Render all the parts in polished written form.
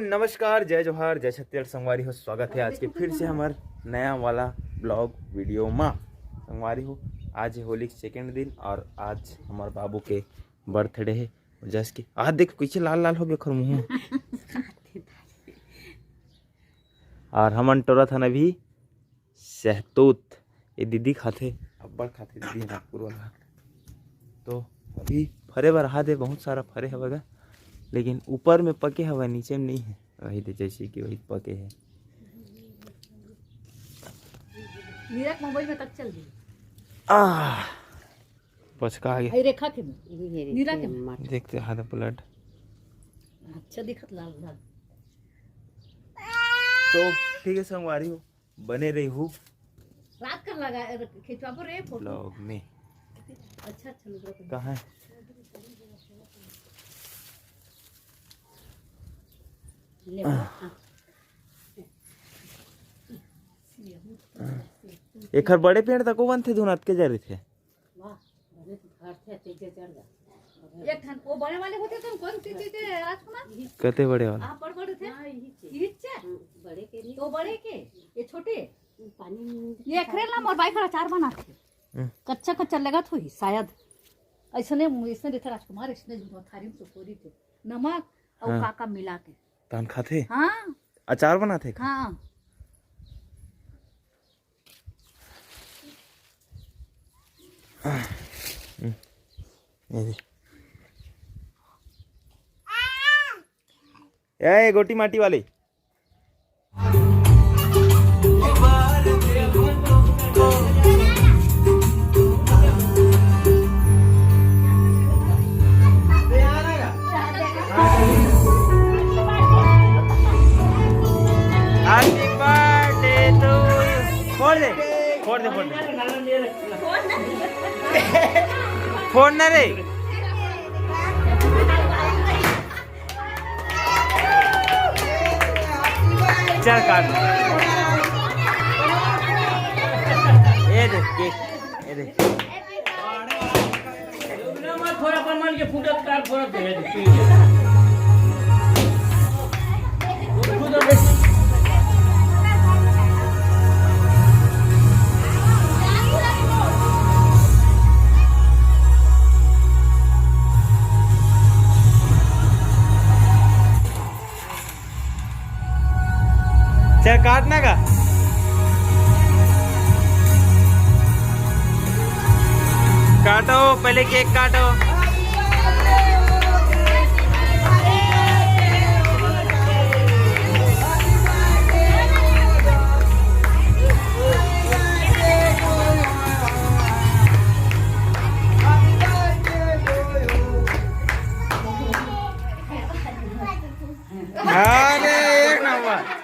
नमस्कार, जय जोहार, जय छत्तीसगढ़ संगवारी हो। स्वागत है आज के फिर से हमार नया वाला ब्लॉग वीडियो में। संगवारी हो, आज है होली के सेकेंड दिन और आज हमार बाबू के बर्थडे है। जस के आज देख पीछे लाल लाल हो गए मुँह। और हमन टोरा था अभी सहतूत, ये दीदी खाते अब्बड़ खाते दीदी नागपुर वाला। तो अभी फरे बर रहा दे, बहुत सारा फरे हवेगा, लेकिन ऊपर में पके हवा, नीचे में नहीं है। वही तो जैसे कि वही पके है। मोबाइल में तक चल पचका गया। आई रेखा के नीरा के देखते हाथ ब्लड अच्छा दिखत लाल लाल। तो ठीक है संगवारी हो, बने रही हूँ रात कर लगा खिंचवाबो रे फोटो ब्लॉग में। अच्छा लग रहा कहाँ है? एक बड़े पेड़ तक वन थे धुनात के जा रहे थे। एक ठन वो बड़े वाले होते थे, कौन सी चीज है राजकुमार? कते बड़े वाला? आप बड़े थे बड़े के नहीं, तो बड़े के ये छोटे पानी ये खरेला मोर बाइक का अचार बनाते कच्चा कच्चा लगा थोड़ी शायद ऐसने देते राजकुमार। इसने थारी में सुपोरी थे नमक और काका मिला के तान खाते। हाँ अचार बनाते। हाँ ए गोटी माटी वाले फोड़ दे फोड़ ना रे। चल काट। ये देख केक, ये देख थोड़ा प्रमाण के फुटत काट फरक है। चल काटना का काटो, पहले केक काटो। अरे एक नंबर।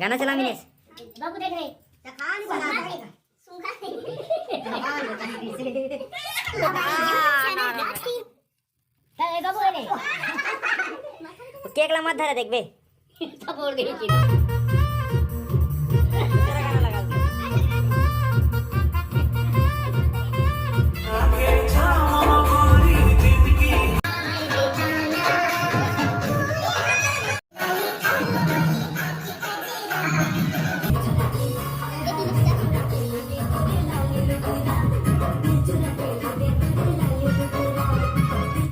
गाना चला मिनेश। बाबू देख रहे बाबू केक ला मत धरा देख बे। सब उड़ गई